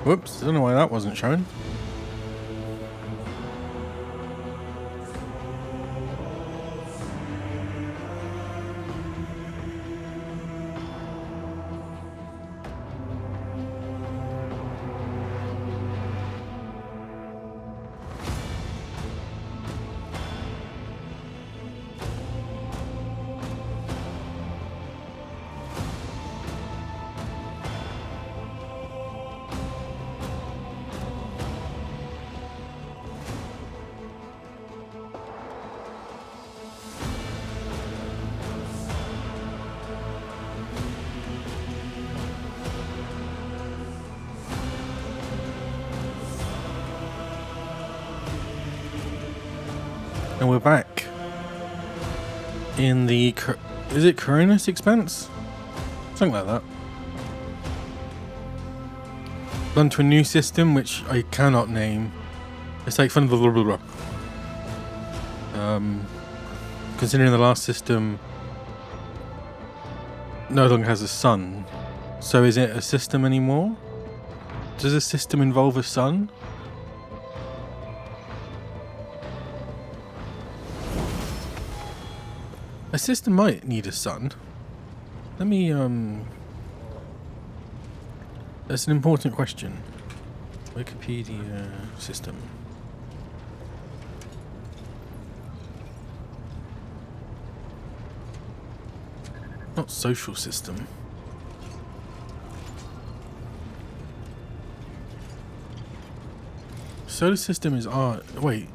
Whoops, I don't know why that wasn't shown. And we're back in the, is it Coronis Expanse? Something like that. Gone to a new system which I cannot name. It's like fun of the blah blah blah. Considering the last system no longer has a sun, so is it a system anymore? Does a system involve a sun? A system might need a sun. Let me, that's an important question. Wikipedia system. Not social system. Solar system is art. Wait.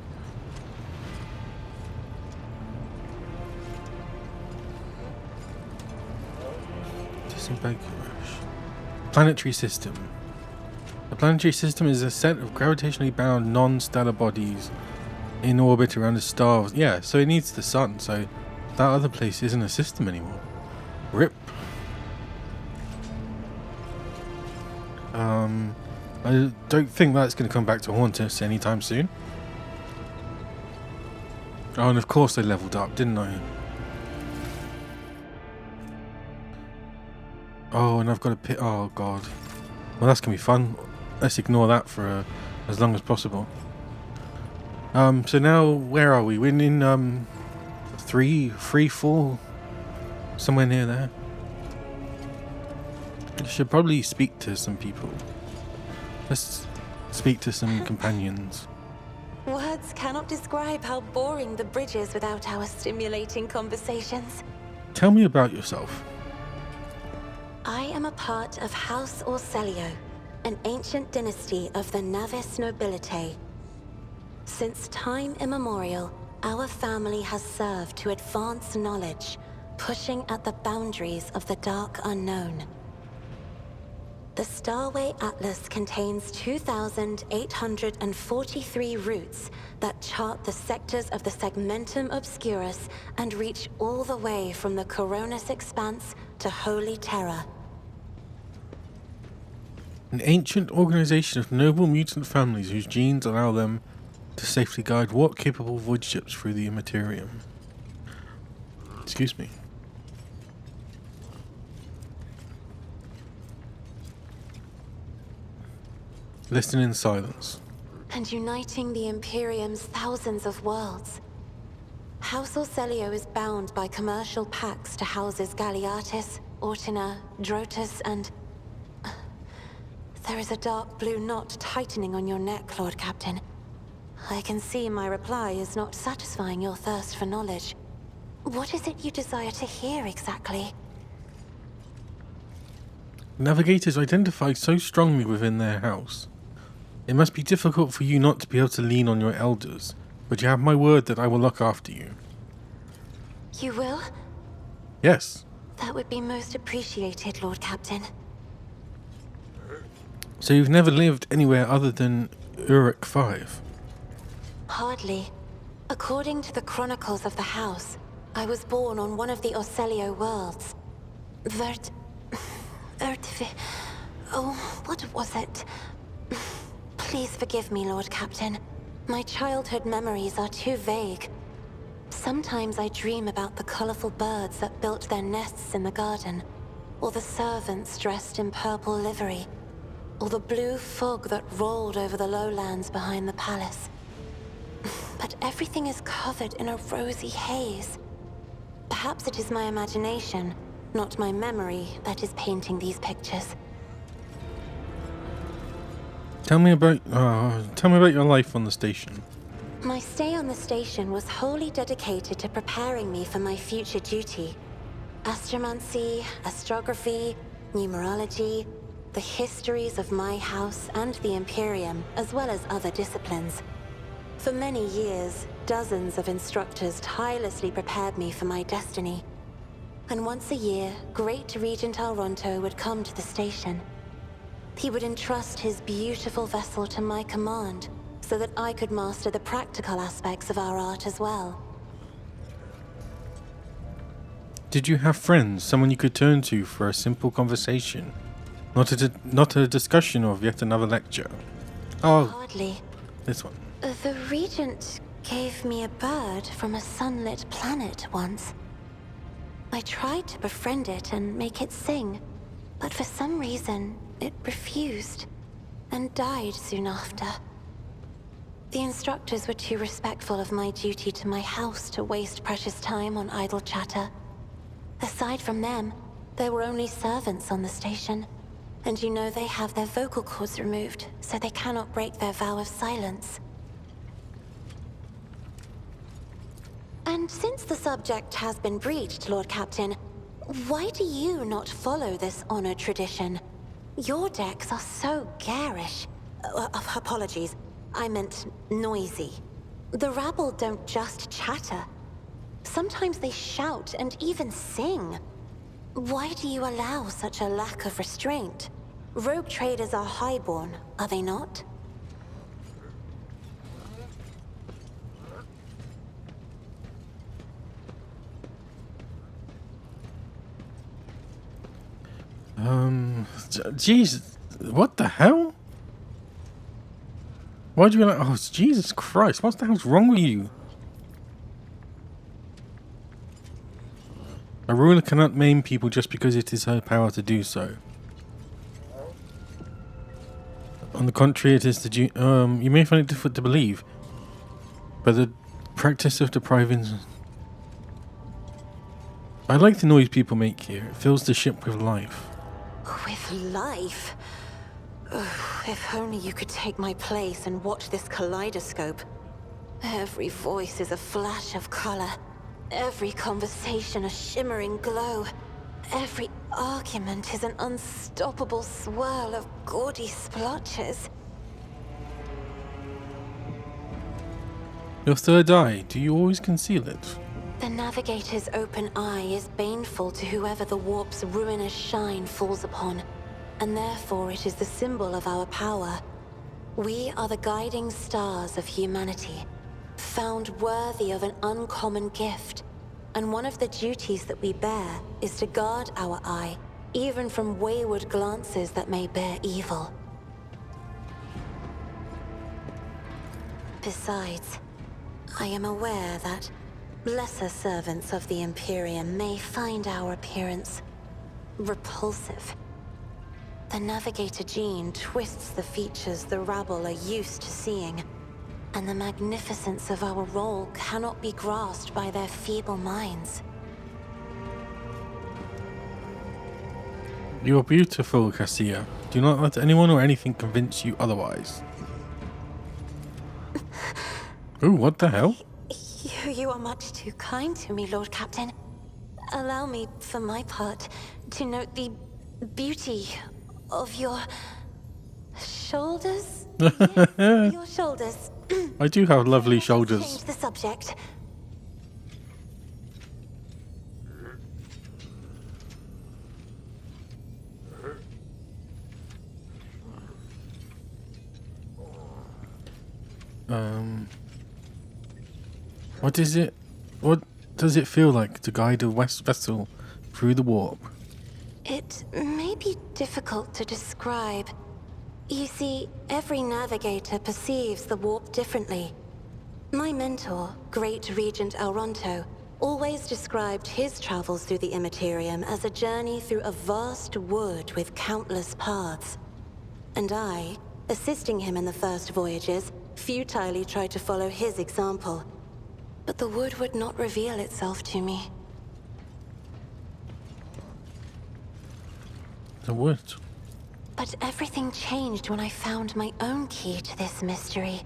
Planetary system. A planetary system is a set of gravitationally bound non-stellar bodies in orbit around a star. Yeah, so it needs the sun, so that other place isn't a system anymore. RIP. I don't think that's going to come back to haunt us anytime soon. Oh, and of course I leveled up, didn't I? Oh, and I've got a pit. Oh, God. Well, that's going to be fun. Let's ignore that for as long as possible. So now, where are we? We're in 3, 4, somewhere near there. I should probably speak to some people. Let's speak to some companions. Words cannot describe how boring the bridge is without our stimulating conversations. Tell me about yourself. I am a part of House Orselio, an ancient dynasty of the Navis nobility. Since time immemorial, our family has served to advance knowledge, pushing at the boundaries of the dark unknown. The Starway Atlas contains 2,843 routes that chart the sectors of the Segmentum Obscurus and reach all the way from the Coronis Expanse to Holy Terra. An ancient organization of noble mutant families whose genes allow them to safely guide warp-capable void ships through the Immaterium. Excuse me. Listen in silence. And uniting the Imperium's thousands of worlds. House Orselio is bound by commercial pacts to houses Galeatis, Ortina, Drotus, and... There is a dark blue knot tightening on your neck, Lord Captain. I can see my reply is not satisfying your thirst for knowledge. What is it you desire to hear exactly? Navigators identify so strongly within their house. It must be difficult for you not to be able to lean on your elders, but you have my word that I will look after you. You will? Yes. That would be most appreciated, Lord Captain. So you've never lived anywhere other than Uruk 5? Hardly. According to the chronicles of the house, I was born on one of the Orselio worlds. Oh, what was it? Please forgive me, Lord Captain. My childhood memories are too vague. Sometimes I dream about the colorful birds that built their nests in the garden, or the servants dressed in purple livery, or the blue fog that rolled over the lowlands behind the palace. But everything is covered in a rosy haze. Perhaps it is my imagination, not my memory, that is painting these pictures. Tell me about your life on the station. My stay on the station was wholly dedicated to preparing me for my future duty. Astromancy, astrography, numerology, the histories of my house and the Imperium, as well as other disciplines. For many years, dozens of instructors tirelessly prepared me for my destiny. And once a year, Great Regent Alronto would come to the station. He would entrust his beautiful vessel to my command, so that I could master the practical aspects of our art as well. Did you have friends, someone you could turn to for a simple conversation? Not a discussion of yet another lecture. Oh, Hardly. this one. The Regent gave me a bird from a sunlit planet once. I tried to befriend it and make it sing, but for some reason, it refused and died soon after. The instructors were too respectful of my duty to my house to waste precious time on idle chatter. Aside from them, there were only servants on the station. And you know they have their vocal cords removed, so they cannot break their vow of silence. And since the subject has been breached, Lord Captain, why do you not follow this honored tradition? Your decks are so garish. Apologies, I meant noisy. The rabble don't just chatter. Sometimes they shout and even sing. Why do you allow such a lack of restraint? Rogue traders are highborn, are they not? Jeez, what the hell? Why'd you like? Oh, Jesus Christ! What the hell's wrong with you? A ruler cannot maim people just because it is her power to do so. On the contrary, it is the you may find it difficult to believe, but the practice of depriving. I like the noise people make here. It fills the ship with life. With life? Ugh, if only you could take my place and watch this kaleidoscope. Every voice is a flash of color. Every conversation a shimmering glow. Every argument is an unstoppable swirl of gaudy splotches. Your third eye, do you always conceal it? The Navigator's open eye is baneful to whoever the warp's ruinous shine falls upon, and therefore it is the symbol of our power. We are the guiding stars of humanity, found worthy of an uncommon gift, and one of the duties that we bear is to guard our eye, even from wayward glances that may bear evil. Besides, I am aware that lesser servants of the Imperium may find our appearance repulsive. The Navigator gene twists the features the rabble are used to seeing, and the magnificence of our role cannot be grasped by their feeble minds. You are beautiful, Cassia. Do not let anyone or anything convince you otherwise. Ooh, what the hell? You are much too kind to me, Lord Captain. Allow me, for my part, to note the beauty of your shoulders. Yes, your shoulders. I do have lovely Change shoulders. the subject. What is it? What does it feel like to guide a west vessel through the warp? It may be difficult to describe. You see, every navigator perceives the warp differently. My mentor, Great Regent Alronto, always described his travels through the Immaterium as a journey through a vast wood with countless paths. And I, assisting him in the first voyages, futilely tried to follow his example. But the wood would not reveal itself to me. The wood. But everything changed when I found my own key to this mystery.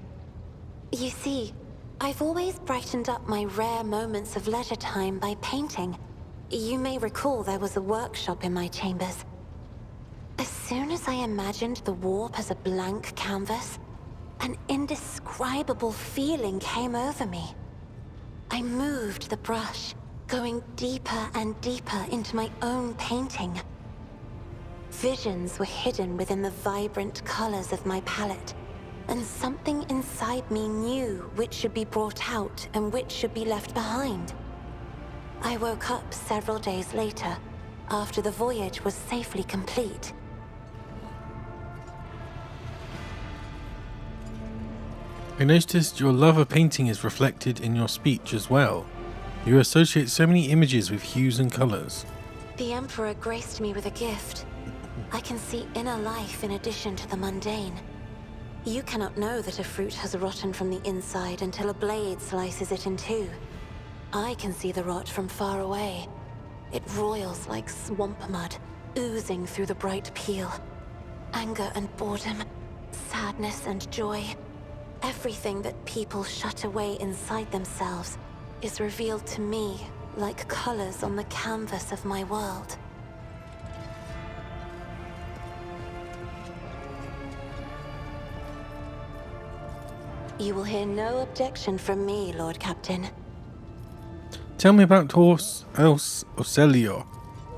You see, I've always brightened up my rare moments of leisure time by painting. You may recall there was a workshop in my chambers. As soon as I imagined the warp as a blank canvas, an indescribable feeling came over me. I moved the brush, going deeper and deeper into my own painting. Visions were hidden within the vibrant colors of my palette, and something inside me knew which should be brought out and which should be left behind. I woke up several days later, after the voyage was safely complete. I noticed your love of painting is reflected in your speech as well. You associate so many images with hues and colors. The Emperor graced me with a gift. I can see inner life in addition to the mundane. You cannot know that a fruit has rotten from the inside until a blade slices it in two. I can see the rot from far away. It roils like swamp mud, oozing through the bright peel. Anger and boredom, sadness and joy. Everything that people shut away inside themselves is revealed to me like colors on the canvas of my world. You will hear no objection from me, Lord Captain. Tell me about Horse Ocelio.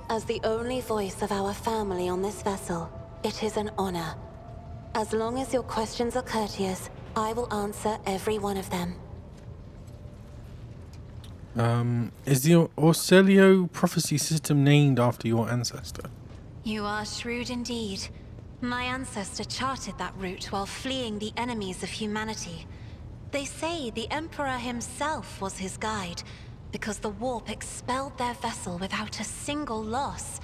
As the only voice of our family on this vessel, it is an honor. As long as your questions are courteous, I will answer every one of them. Is the Ocelio prophecy system named after your ancestor? You are shrewd indeed. My ancestor charted that route while fleeing the enemies of humanity. They say the Emperor himself was his guide, because the warp expelled their vessel without a single loss.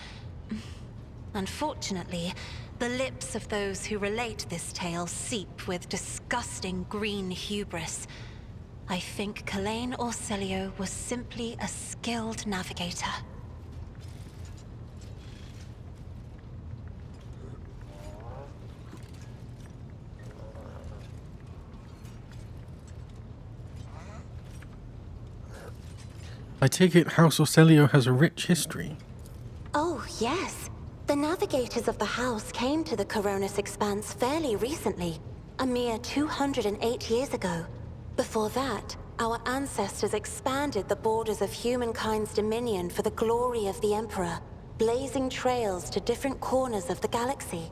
Unfortunately, the lips of those who relate this tale seep with disgusting green hubris. I think Kalain Orcelio was simply a skilled navigator. I take it House Ocelio has a rich history. Oh, yes. The navigators of the house came to the Coronis Expanse fairly recently, a mere 208 years ago. Before that, our ancestors expanded the borders of humankind's dominion for the glory of the Emperor, blazing trails to different corners of the galaxy.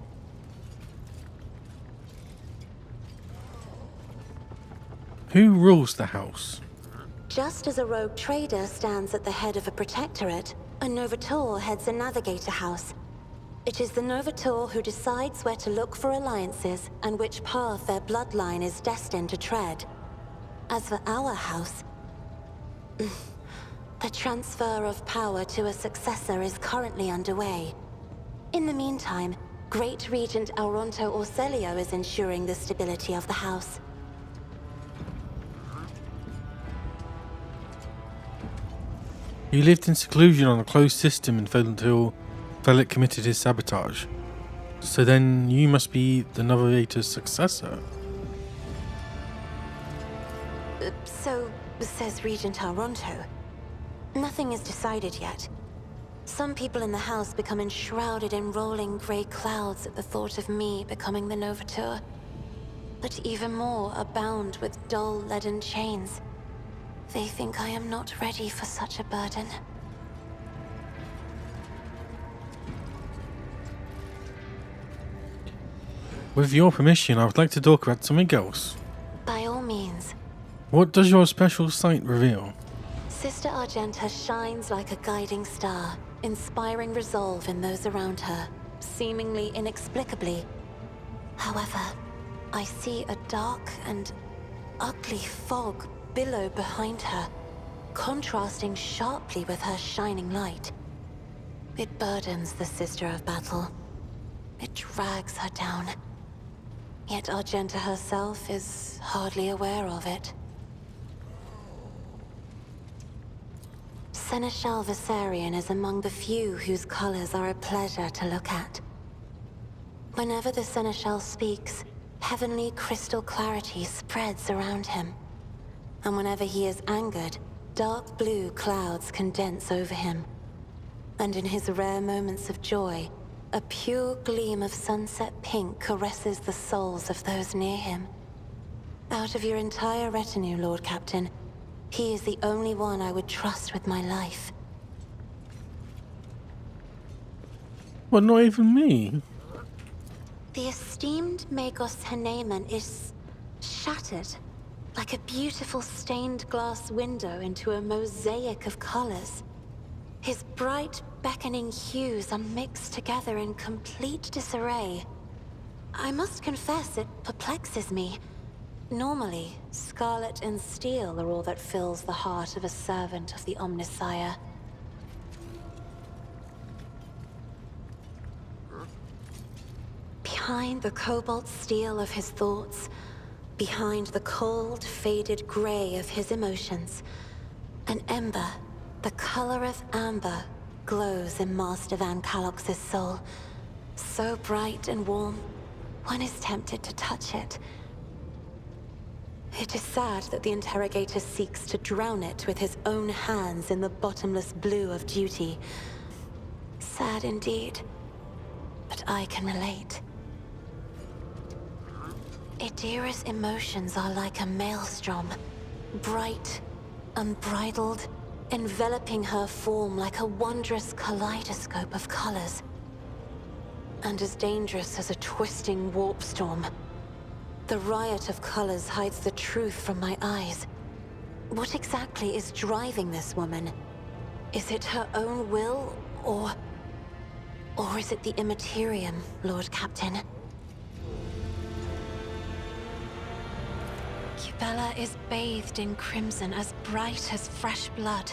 Who rules the house? Just as a rogue trader stands at the head of a protectorate, a Novator heads a navigator house. It is the Novator who decides where to look for alliances and which path their bloodline is destined to tread. As for our house, the transfer of power to a successor is currently underway. In the meantime, Great Regent Auronto Orcelio is ensuring the stability of the house. You lived in seclusion on a closed system until Felix committed his sabotage. So then you must be the Navigator's successor. So says Regent Auronto. Nothing is decided yet. Some people in the house become enshrouded in rolling grey clouds at the thought of me becoming the Novator. But even more are bound with dull leaden chains. They think I am not ready for such a burden. With your permission, I would like to talk about something else. By all means. What does your special sight reveal? Sister Argenta shines like a guiding star, inspiring resolve in those around her, seemingly inexplicably. However, I see a dark and ugly fog billow behind her, contrasting sharply with her shining light. It burdens the Sister of Battle. It drags her down, Yet Argenta herself is hardly aware of it. Seneschal Viserion is among the few whose colors are a pleasure to look at. Whenever the Seneschal speaks, heavenly crystal clarity spreads around him. And whenever he is angered, dark blue clouds condense over him. And in his rare moments of joy, a pure gleam of sunset pink caresses the souls of those near him. Out of your entire retinue, Lord Captain, he is the only one I would trust with my life. Well, not even me. The esteemed Magos Haneman is shattered, like a beautiful stained glass window into a mosaic of colors. His bright, beckoning hues are mixed together in complete disarray. I must confess it perplexes me. Normally, scarlet and steel are all that fills the heart of a servant of the Omnissiah. Behind the cobalt steel of his thoughts, behind the cold, faded gray of his emotions, an ember, the color of amber, glows in Master Van Calox's soul. So bright and warm, one is tempted to touch it. It is sad that the interrogator seeks to drown it with his own hands in the bottomless blue of duty. Sad indeed, but I can relate. Idira's emotions are like a maelstrom, bright, unbridled, enveloping her form like a wondrous kaleidoscope of colors. And as dangerous as a twisting warp storm. The riot of colors hides the truth from my eyes. What exactly is driving this woman? Is it her own will, or is it the Immaterium, Lord Captain? Cubella is bathed in crimson as bright as fresh blood,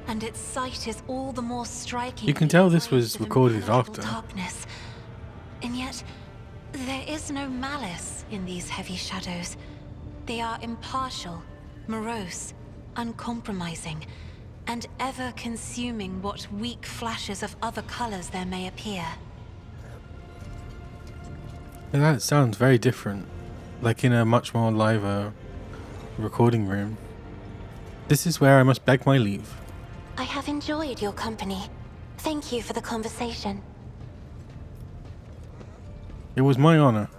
and its sight is all the more striking. You can tell this was recorded after. Darkness. And yet, there is no malice in these heavy shadows. They are impartial, morose, uncompromising, and ever consuming what weak flashes of other colors there may appear. And that sounds very different, like in a much more live recording room. This is where I must beg my leave. I have enjoyed your company. Thank you for the conversation. It was my honor.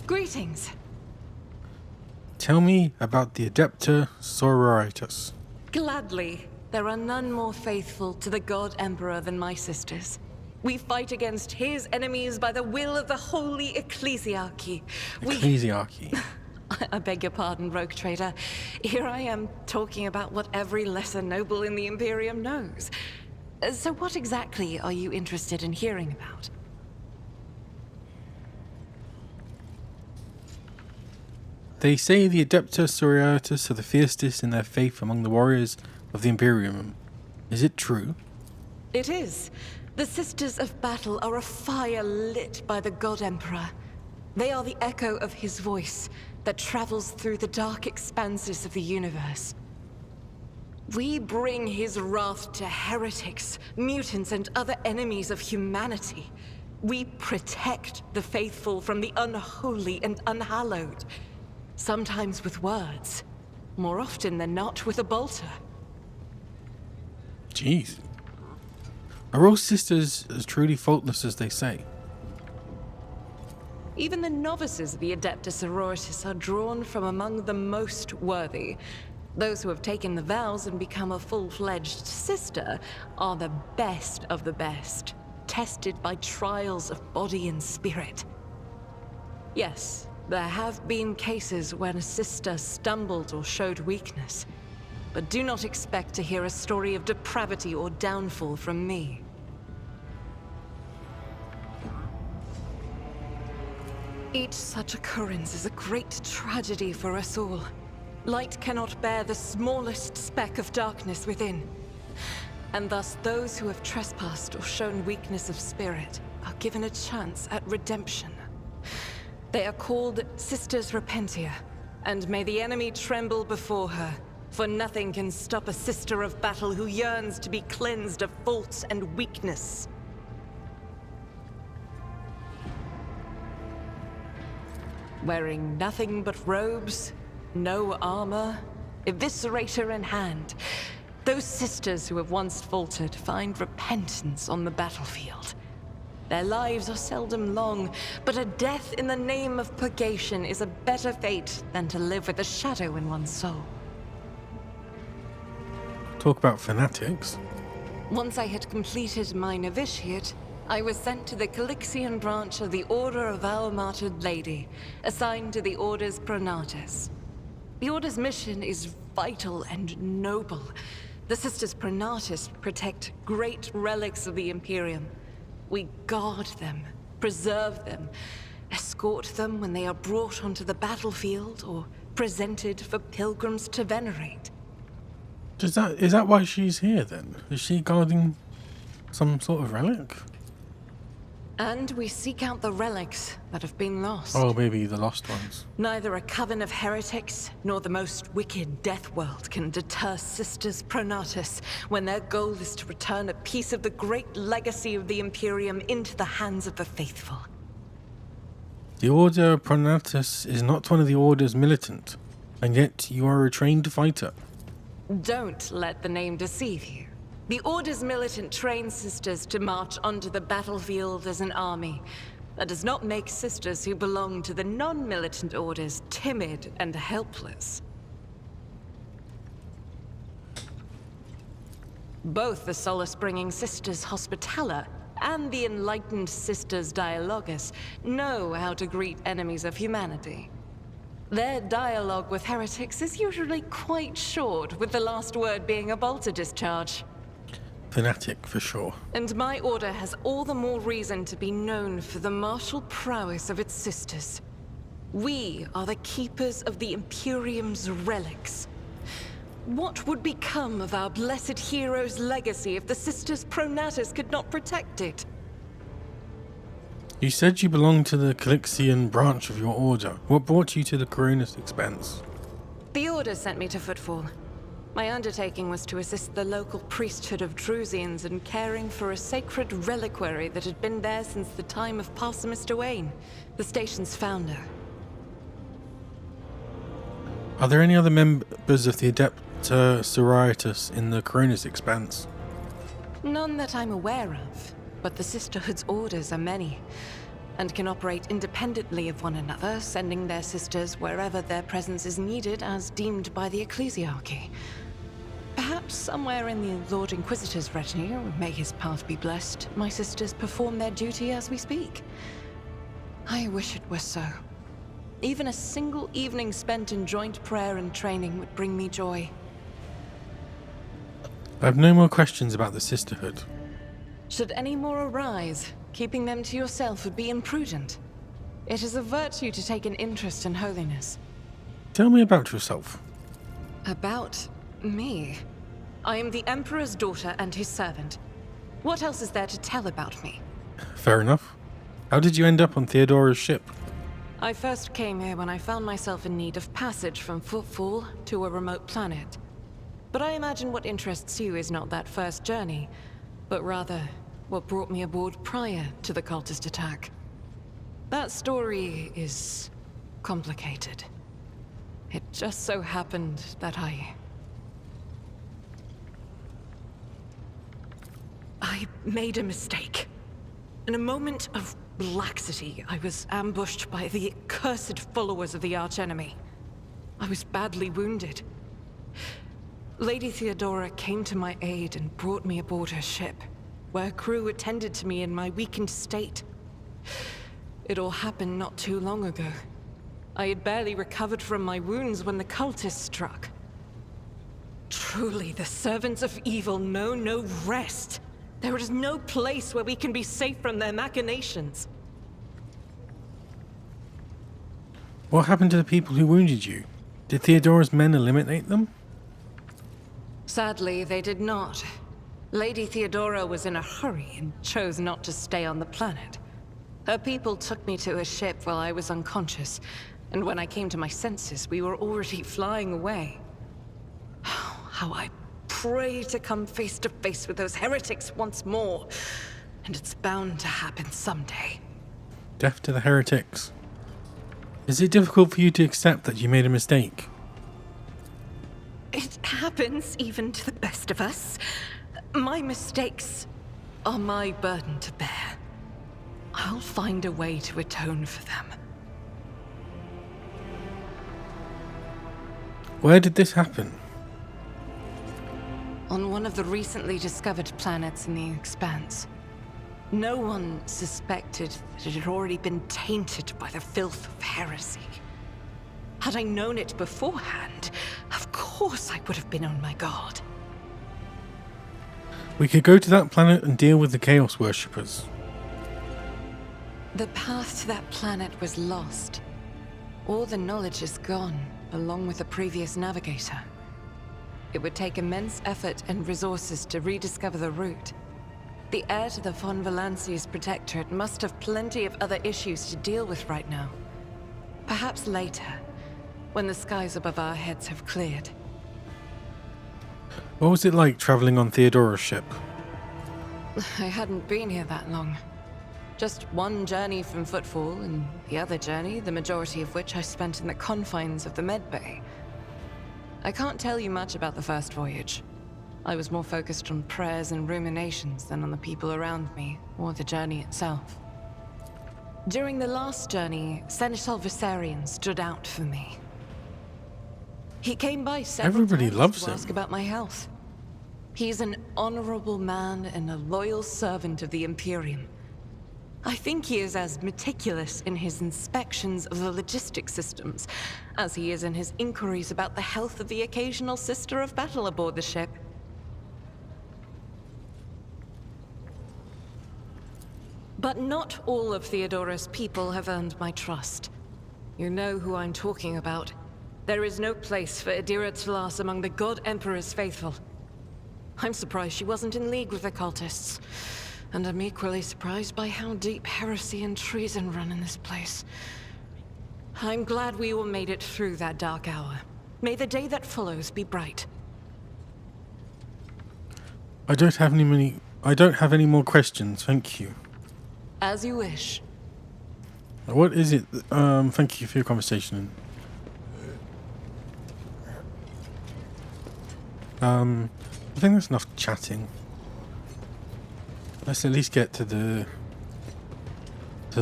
Greetings. Tell me about the Adepta Sororitas. Gladly. There are none more faithful to the God Emperor than my sisters. We fight against his enemies by the will of the Holy Ecclesiarchy. Ecclesiarchy. I beg your pardon, rogue trader. Here I am talking about what every lesser noble in the Imperium knows. So what exactly are you interested in hearing about? They say the Adepta Sororitas are the fiercest in their faith among the warriors of the Imperium. Is it true? It is. The Sisters of Battle are a fire lit by the God Emperor. They are the echo of his voice that travels through the dark expanses of the universe. We bring his wrath to heretics, mutants, and other enemies of humanity. We protect the faithful from the unholy and unhallowed. Sometimes with words, more often than not with a bolter. Jeez. Are all sisters as truly faultless as they say? Even the novices of the Adepta Sororitas are drawn from among the most worthy. Those who have taken the vows and become a full-fledged sister are the best of the best, tested by trials of body and spirit. Yes, there have been cases when a sister stumbled or showed weakness, but do not expect to hear a story of depravity or downfall from me. Each such occurrence is a great tragedy for us all. Light cannot bear the smallest speck of darkness within. And thus those who have trespassed or shown weakness of spirit are given a chance at redemption. They are called Sisters Repentia, and may the enemy tremble before her, for nothing can stop a sister of battle who yearns to be cleansed of fault and weakness. Wearing nothing but robes, no armor, eviscerator in hand, those sisters who have once faltered find repentance on the battlefield. Their lives are seldom long, but a death in the name of purgation is a better fate than to live with a shadow in one's soul. Talk about fanatics. Once I had completed my novitiate, I was sent to the Calixian branch of the Order of Our Martyred Lady, assigned to the Order's Pronatus. The Order's mission is vital and noble. The Sisters Pronatus protect great relics of the Imperium. We guard them, preserve them, escort them when they are brought onto the battlefield or presented for pilgrims to venerate. Is that why she's here then? Is she guarding some sort of relic? And we seek out the relics that have been lost. Oh, maybe the lost ones. Neither a coven of heretics nor the most wicked death world can deter Sisters Pronatus when their goal is to return a piece of the great legacy of the Imperium into the hands of the faithful. The Order Pronatus is not one of the Order's militant, and yet you are a trained fighter. Don't let the name deceive you. The Order's militant trains sisters to march onto the battlefield as an army. That does not make sisters who belong to the non-militant orders timid and helpless. Both the solace-bringing Sisters Hospitaller and the enlightened Sisters Dialogus know how to greet enemies of humanity. Their dialogue with heretics is usually quite short, with the last word being a bolter discharge. Fanatic, for sure. And my order has all the more reason to be known for the martial prowess of its sisters. We are the keepers of the Imperium's relics. What would become of our blessed hero's legacy if the Sisters Pronatus could not protect it? You said you belonged to the Calixian branch of your order. What brought you to the Coronis Expanse? The Order sent me to Footfall. My undertaking was to assist the local priesthood of Drusians in caring for a sacred reliquary that had been there since the time of Parson Mr. Wayne, the station's founder. Are there any other members of the Adepta Sororitas in the Coronis Expanse? None that I'm aware of, but the Sisterhood's orders are many, and can operate independently of one another, sending their sisters wherever their presence is needed as deemed by the Ecclesiarchy. Perhaps somewhere in the Lord Inquisitor's retinue, may his path be blessed, my sisters perform their duty as we speak. I wish it were so. Even a single evening spent in joint prayer and training would bring me joy. I have no more questions about the Sisterhood. Should any more arise, keeping them to yourself would be imprudent. It is a virtue to take an interest in holiness. Tell me about yourself. About me? I am the Emperor's daughter and his servant. What else is there to tell about me? Fair enough. How did you end up on Theodora's ship? I first came here when I found myself in need of passage from Footfall to a remote planet. But I imagine what interests you is not that first journey, but rather what brought me aboard prior to the cultist attack. That story is complicated. It just so happened that I made a mistake. In a moment of laxity, I was ambushed by the accursed followers of the archenemy. I was badly wounded. Lady Theodora came to my aid and brought me aboard her ship, where crew attended to me in my weakened state. It all happened not too long ago. I had barely recovered from my wounds when the cultists struck. Truly, the servants of evil know no rest. There is no place where we can be safe from their machinations. What happened to the people who wounded you? Did Theodora's men eliminate them? Sadly, they did not. Lady Theodora was in a hurry and chose not to stay on the planet. Her people took me to a ship while I was unconscious, and when I came to my senses, we were already flying away. How I pray to come face to face with those heretics once more, and it's bound to happen someday. Death to the heretics. Is it difficult for you to accept that you made a mistake? It happens even to the best of us. My mistakes are my burden to bear. I'll find a way to atone for them. Where did this happen? On one of the recently discovered planets in the Expanse. No one suspected that it had already been tainted by the filth of heresy. Had I known it beforehand, of course I would have been on my guard. We could go to that planet and deal with the Chaos Worshippers. The path to that planet was lost. All the knowledge is gone, along with the previous navigator. It would take immense effort and resources to rediscover the route. The heir to the von Valanci's protectorate must have plenty of other issues to deal with right now. Perhaps later, when the skies above our heads have cleared. What was it like travelling on Theodora's ship? I hadn't been here that long. Just one journey from Footfall, and the other journey, the majority of which I spent in the confines of the medbay. I can't tell you much about the first voyage. I was more focused on prayers and ruminations than on the people around me, or the journey itself. During the last journey, Seneschal Viserion stood out for me. He came by several Everybody times loves to him. ask about my health. He's an honorable man and a loyal servant of the Imperium. I think he is as meticulous in his inspections of the logistic systems as he is in his inquiries about the health of the occasional sister of battle aboard the ship. But not all of Theodora's people have earned my trust. You know who I'm talking about. There is no place for Adira Tlas among the God Emperor's faithful. I'm surprised she wasn't in league with the cultists. And I'm equally surprised by how deep heresy and treason run in this place. I'm glad we all made it through that dark hour. May the day that follows be bright. I don't have any more questions, thank you. As you wish. What is it? Thank you for your conversation. I think that's enough chatting. Let's at least get to the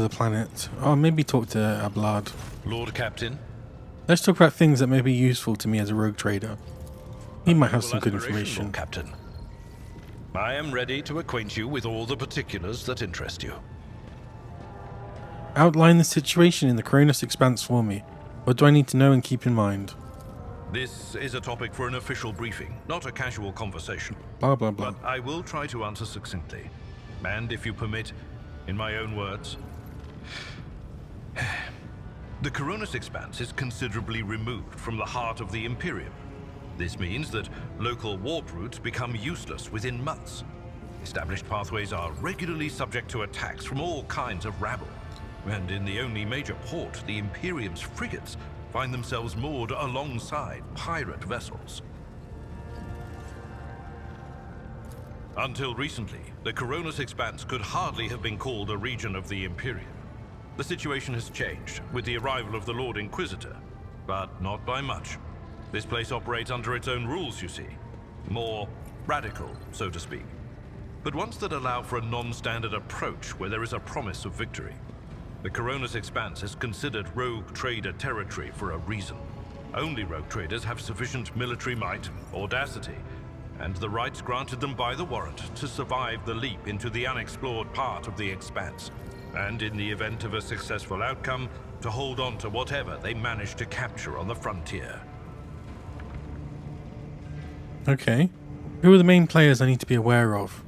planet. Oh, maybe talk to Ablard. Lord Captain. Let's talk about things that may be useful to me as a rogue trader. He might have some good Lord information. Captain. I am ready to acquaint you with all the particulars that interest you. Outline the situation in the Cronus Expanse for me. What do I need to know and keep in mind? This is a topic for an official briefing, not a casual conversation. Blah, blah, blah. But I will try to answer succinctly. And if you permit, in my own words. The Cronus Expanse is considerably removed from the heart of the Imperium. This means that local warp routes become useless within months. Established pathways are regularly subject to attacks from all kinds of rabble. And in the only major port, the Imperium's frigates find themselves moored alongside pirate vessels. Until recently, the Cronus Expanse could hardly have been called a region of the Imperium. The situation has changed with the arrival of the Lord Inquisitor, but not by much. This place operates under its own rules, you see. More radical, so to speak. But ones that allow for a non-standard approach where there is a promise of victory. The Cronus Expanse is considered rogue trader territory for a reason. Only rogue traders have sufficient military might, audacity, and the rights granted them by the warrant to survive the leap into the unexplored part of the Expanse. And in the event of a successful outcome, to hold on to whatever they manage to capture on the frontier. Okay. Who are the main players I need to be aware of?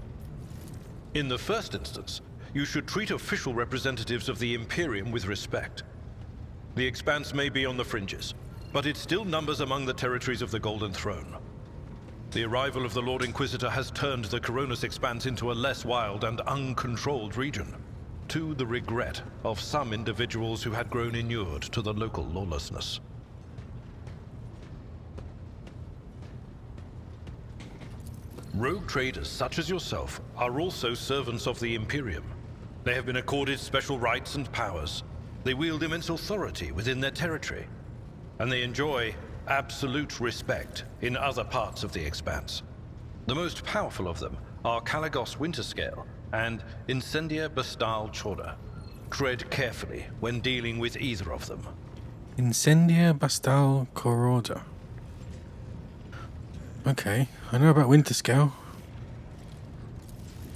In the first instance, you should treat official representatives of the Imperium with respect. The Expanse may be on the fringes, but it still numbers among the territories of the Golden Throne. The arrival of the Lord Inquisitor has turned the Coronis Expanse into a less wild and uncontrolled region, to the regret of some individuals who had grown inured to the local lawlessness. Rogue traders such as yourself are also servants of the Imperium. They have been accorded special rights and powers. They wield immense authority within their territory, and they enjoy absolute respect in other parts of the Expanse. The most powerful of them are Caligos Winterscale and Incendia Bastal Chorda. Tread carefully when dealing with either of them. Incendia Bastal Chorda. Okay, I know about Winterscale.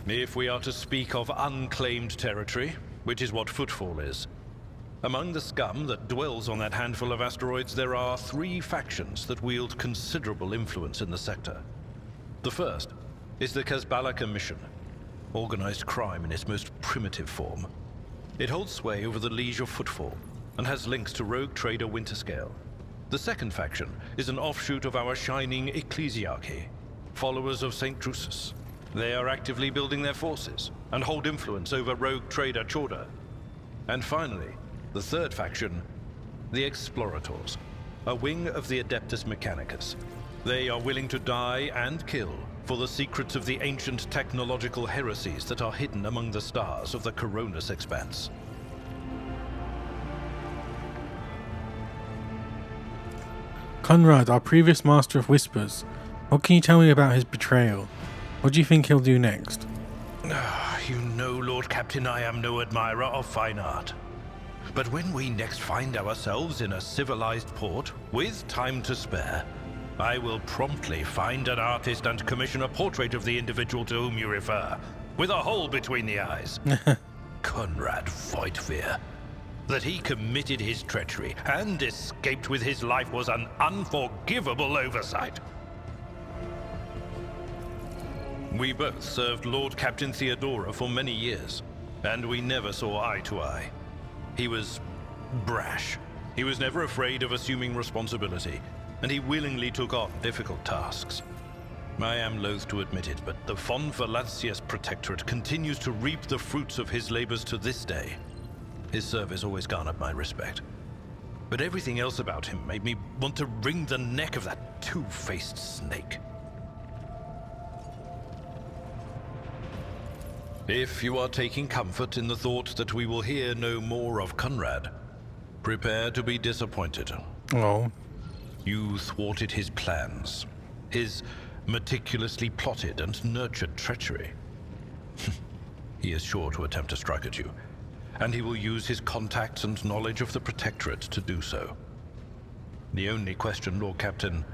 If we are to speak of unclaimed territory, which is what Footfall is, among the scum that dwells on that handful of asteroids, there are 3 factions that wield considerable influence in the sector. The first is the Kazbala Commission, organized crime in its most primitive form. It holds sway over the Liege of Footfall and has links to rogue trader Winterscale. The second faction is an offshoot of our shining ecclesiarchy, followers of St. Drusus. They are actively building their forces and hold influence over rogue trader Chorda. And finally, the third faction, the Explorators, a wing of the Adeptus Mechanicus. They are willing to die and kill for the secrets of the ancient technological heresies that are hidden among the stars of the Coronis Expanse. Conrad, our previous Master of Whispers. What can you tell me about his betrayal? What do you think he'll do next? You know, Lord Captain, I am no admirer of fine art. But when we next find ourselves in a civilized port, with time to spare, I will promptly find an artist and commission a portrait of the individual to whom you refer, with a hole between the eyes. Conrad Voigtveer. That he committed his treachery and escaped with his life was an unforgivable oversight. We both served Lord Captain Theodora for many years, and we never saw eye to eye. He was brash. He was never afraid of assuming responsibility, and he willingly took on difficult tasks. I am loath to admit it, but the Von Valancius Protectorate continues to reap the fruits of his labors to this day. His service always garnered my respect. But everything else about him made me want to wring the neck of that two-faced snake. If you are taking comfort in the thought that we will hear no more of Conrad, prepare to be disappointed. Oh. You thwarted his plans, his meticulously plotted and nurtured treachery. He is sure to attempt to strike at you, and he will use his contacts and knowledge of the Protectorate to do so. The only question, Lord Captain,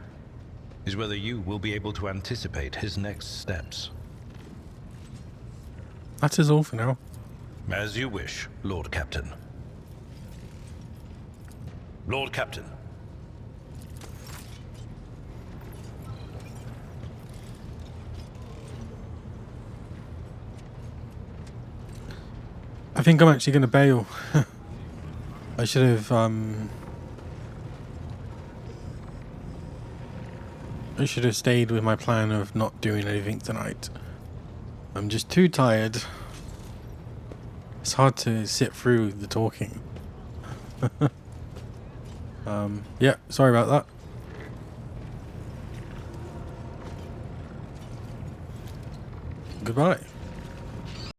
is whether you will be able to anticipate his next steps. That is all for now. As you wish, Lord Captain. Lord Captain. I think I'm actually going to bail. I should have, stayed with my plan of not doing anything tonight. I'm just too tired. It's hard to sit through the talking. Yeah, sorry about that. Goodbye.